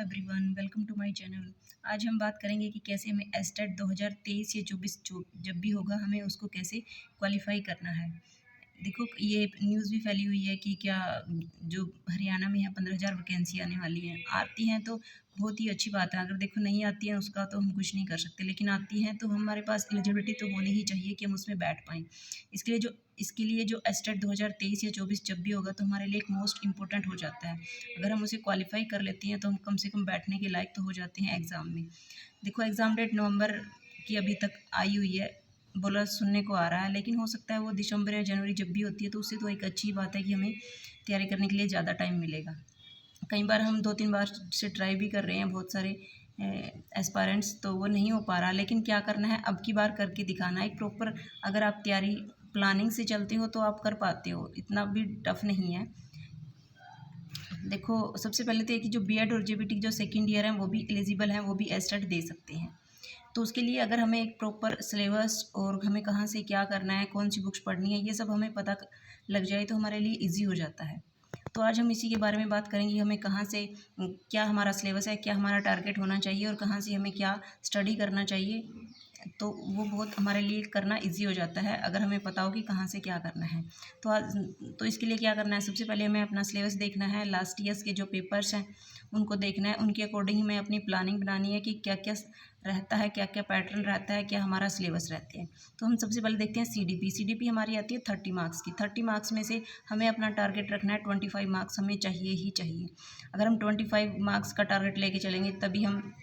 Everyone, welcome to my channel. आज हम बात करेंगे कि कैसे हमें एस्टेट 2023 या 24 जो जब भी होगा हमें उसको कैसे क्वालिफाई करना है। देखो, ये न्यूज़ भी फैली हुई है कि क्या जो हरियाणा में है 15,000 वैकेंसी आने वाली हैं। आती हैं तो बहुत ही अच्छी बात है, अगर देखो नहीं आती है उसका तो हम कुछ नहीं कर सकते, लेकिन आती हैं तो हमारे पास एलिजिबिलिटी तो होनी ही चाहिए कि हम उसमें बैठ पाएँ। इसके लिए जो एस्टेट 2023 या 24 जब भी होगा तो हमारे लिए एक मोस्ट इम्पोर्टेंट हो जाता है। अगर हम उसे क्वालिफ़ाई कर लेते हैं तो हम कम से कम बैठने के लायक तो हो जाते हैं एग्ज़ाम में। देखो, एग्ज़ाम डेट नवंबर की अभी तक आई हुई है, बोला सुनने को आ रहा है, लेकिन हो सकता है वो दिसंबर या जनवरी जब भी होती है तो उससे तो एक अच्छी बात है कि हमें तैयारी करने के लिए ज़्यादा टाइम मिलेगा। कई बार हम 2-3 बार से ट्राई भी कर रहे हैं बहुत सारे एस्पायरेंट्स, तो वो नहीं हो पा रहा, लेकिन क्या करना है, अब की बार करके दिखाना है। एक प्रॉपर अगर आप तैयारी प्लानिंग से चलते हो तो आप कर पाते हो, इतना भी टफ नहीं है। देखो, सबसे पहले तो ये कि जो बीएड और जेबीटी जो सेकंड ईयर हैं वो भी एलिजिबल हैं, वो भी एस्टेट दे सकते हैं। तो उसके लिए अगर हमें एक प्रॉपर सिलेबस और हमें कहाँ से क्या करना है, कौन सी बुक्स पढ़नी है, ये सब हमें पता लग जाए तो हमारे लिए ईजी हो जाता है। तो आज हम इसी के बारे में बात करेंगे, हमें कहाँ से क्या हमारा सिलेबस है, क्या हमारा टारगेट होना चाहिए और कहाँ से हमें क्या स्टडी करना चाहिए। तो वो बहुत हमारे लिए करना इजी हो जाता है अगर हमें पता हो कि कहाँ से क्या करना है। तो इसके लिए क्या करना है, सबसे पहले हमें अपना सिलेबस देखना है, लास्ट ईयर्स के जो पेपर्स हैं उनको देखना है, उनके अकॉर्डिंग हमें अपनी प्लानिंग बनानी है कि क्या क्या रहता है, क्या क्या पैटर्न रहता है, क्या हमारा सिलेबस रहते हैं। तो हम सबसे पहले देखते हैं सीडीपी हमारी आती है 30 मार्क्स की। 30 मार्क्स में से हमें अपना टारगेट रखना है 25 मार्क्स हमें चाहिए ही चाहिए। अगर हम 25 मार्क्स का टारगेट लेके चलेंगे तभी हम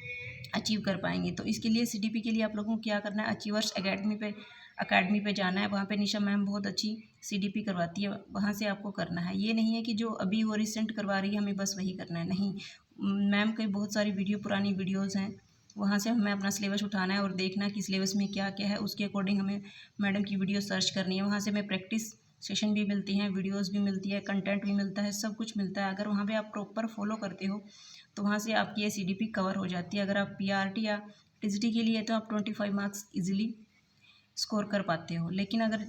अचीव कर पाएंगे। तो इसके लिए सीडीपी के लिए आप लोगों को क्या करना है, अचीवर्स अकेडमी पे जाना है। वहाँ पे निशा मैम बहुत अच्छी सीडीपी करवाती है, वहाँ से आपको करना है। ये नहीं है कि जो अभी वो रिसेंट करवा रही है हमें बस वही करना है, नहीं। मैम की बहुत सारी पुरानी वीडियोज़ हैं, वहाँ से हमें अपना सिलेबस उठाना है और देखना है कि सिलेबस में क्या क्या है, उसके अकॉर्डिंग हमें मैडम की वीडियो सर्च करनी है। वहाँ से हमें प्रैक्टिस सेशन भी मिलती हैं, वीडियोज़ भी मिलती है, कंटेंट भी मिलता है, सब कुछ मिलता है। अगर वहाँ पे आप प्रॉपर फॉलो करते हो तो वहाँ से आपकी ये सीडीपी कवर हो जाती है। अगर आप पीआरटी या टीजीटी के लिए तो आप 25 मार्क्स इजीली स्कोर कर पाते हो, लेकिन अगर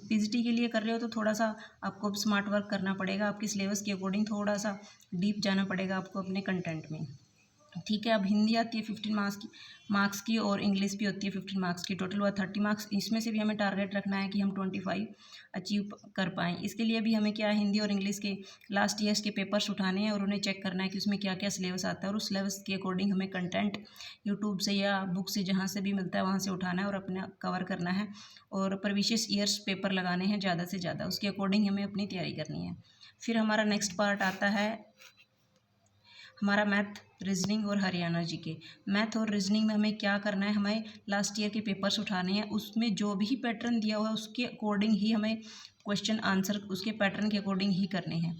पीजीटी के लिए कर रहे हो तो थोड़ा सा आपको स्मार्ट वर्क करना पड़ेगा, आपके सिलेबस के अकॉर्डिंग थोड़ा सा डीप जाना पड़ेगा आपको अपने कंटेंट में। ठीक है, अब हिंदी आती है 15 मार्क्स की और इंग्लिश भी होती है 15 मार्क्स की, टोटल हुआ 30 मार्क्स। इसमें से भी हमें टारगेट रखना है कि हम 25 अचीव कर पाएँ। इसके लिए भी हमें क्या है, हिंदी और इंग्लिश के लास्ट ईयर्स के पेपर्स उठाने हैं और उन्हें चेक करना है कि उसमें क्या क्या सिलेबस आता है, और उस सिलेबस के अकॉर्डिंग हमें कंटेंट यूट्यूब से या बुक से जहाँ से भी मिलता है वहाँ से उठाना है और अपना कवर करना है, और प्रीवियस ईयर्स पेपर लगाने हैं ज़्यादा से ज़्यादा, उसके अकॉर्डिंग हमें अपनी तैयारी करनी है। फिर हमारा नेक्स्ट पार्ट आता है हमारा मैथ, रीजनिंग और हरियाणा जीके। मैथ और रीजनिंग में हमें क्या करना है, हमें लास्ट ईयर के पेपर्स उठाने हैं, उसमें जो भी पैटर्न दिया हुआ है उसके अकॉर्डिंग ही हमें क्वेश्चन आंसर उसके पैटर्न के अकॉर्डिंग ही करने हैं।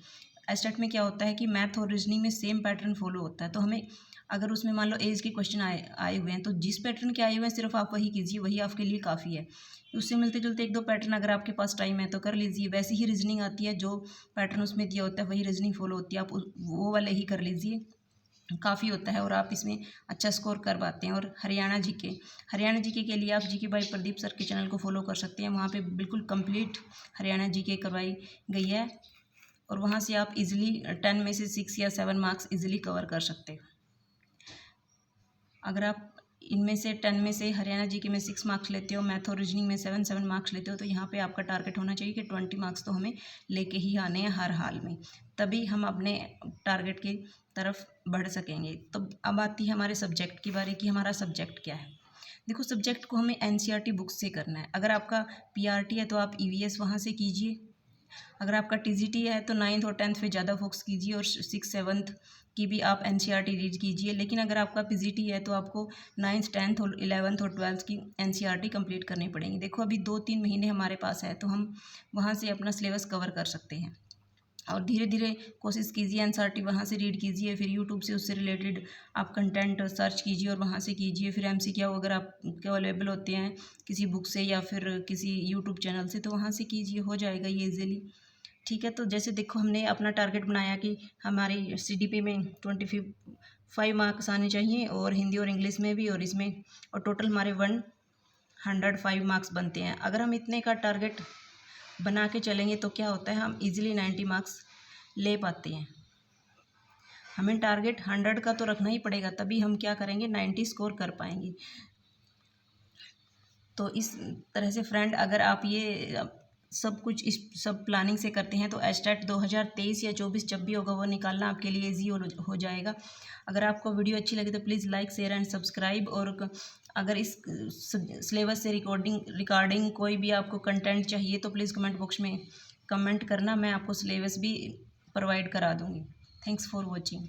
एस्टेट में क्या होता है कि मैथ और रीजनिंग में सेम पैटर्न फॉलो होता है, तो हमें अगर उसमें मान लो एज के क्वेश्चन आए हुए हैं तो जिस पैटर्न के आए हुए हैं सिर्फ आप वही कीजिए, वही आपके लिए काफ़ी है। उससे मिलते जुलते एक दो पैटर्न अगर आपके पास टाइम है तो कर लीजिए। वैसे ही रीजनिंग आती है, जो पैटर्न उसमें दिया होता है वही रीजनिंग फॉलो होती है, आप वो वाले ही कर लीजिए, काफ़ी होता है और आप इसमें अच्छा स्कोर कर पाते हैं। और हरियाणा जीके के लिए आप जीके बाई प्रदीप सर के चैनल को फॉलो कर सकते हैं, वहाँ पे बिल्कुल कंप्लीट हरियाणा जीके करवाई गई है, और वहाँ से आप इजीली 10 में से 6 या 7 मार्क्स इजीली कवर कर सकते हैं। अगर आप इनमें से 10 में से हरियाणा जीके में 6 मार्क्स लेते हो, मैथ और रीजनिंग में 7 मार्क्स लेते हो, तो यहाँ पे आपका टारगेट होना चाहिए कि 20 मार्क्स तो हमें लेके ही आने हैं हर हाल में, तभी हम अपने टारगेट की तरफ बढ़ सकेंगे। तो अब आती है हमारे सब्जेक्ट की बारी कि हमारा सब्जेक्ट क्या है। देखो, सब्जेक्ट को हमें एनसीईआरटी बुक्स से करना है। अगर आपका पीआरटी है तो आप ईवीएस वहाँ से कीजिए, अगर आपका टीजीटी है तो 9th और 10th पे ज़्यादा फोकस कीजिए, और 6th 7th की भी आप एनसीईआरटी रीड कीजिए। लेकिन अगर आपका पीजीटी है तो आपको 9th 10th और 11th और 12th की एनसीईआरटी कंप्लीट करनी पड़ेगी। देखो, अभी 2-3 महीने हमारे पास है तो हम वहाँ से अपना सिलेबस कवर कर सकते हैं, और धीरे धीरे कोशिश कीजिए एनसीईआरटी वहाँ से रीड कीजिए, फिर यूट्यूब से उससे रिलेटेड आप कंटेंट सर्च कीजिए और वहाँ से कीजिए। फिर एमसीक्यू अगर आपके अवेलेबल होते हैं किसी बुक से या फिर किसी यूट्यूब चैनल से तो वहाँ से कीजिए, हो जाएगा ये इजीली। ठीक है, तो जैसे देखो हमने अपना टारगेट बनाया कि हमारी सीडीपी में 25 मार्क्स आने चाहिए, और हिंदी और इंग्लिश में भी, और इसमें, और टोटल हमारे 105 मार्क्स बनते हैं। अगर हम इतने का टारगेट बना के चलेंगे तो क्या होता है, हम इजीली 90 मार्क्स ले पाते हैं। हमें टारगेट 100 का तो रखना ही पड़ेगा, तभी हम क्या करेंगे 90 स्कोर कर पाएंगे। तो इस तरह से फ्रेंड, अगर आप ये सब कुछ इस सब प्लानिंग से करते हैं तो एस्टेट 2023 या 24 जब भी होगा वो निकालना आपके लिए ईजी हो जाएगा। अगर आपको वीडियो अच्छी लगी तो please like share and subscribe. और अगर इस सिलेबस से रिकॉर्डिंग कोई भी आपको कंटेंट चाहिए तो प्लीज़ कमेंट बॉक्स में कमेंट करना, मैं आपको सिलेबस भी प्रोवाइड करा दूँगी। Thanks for watching.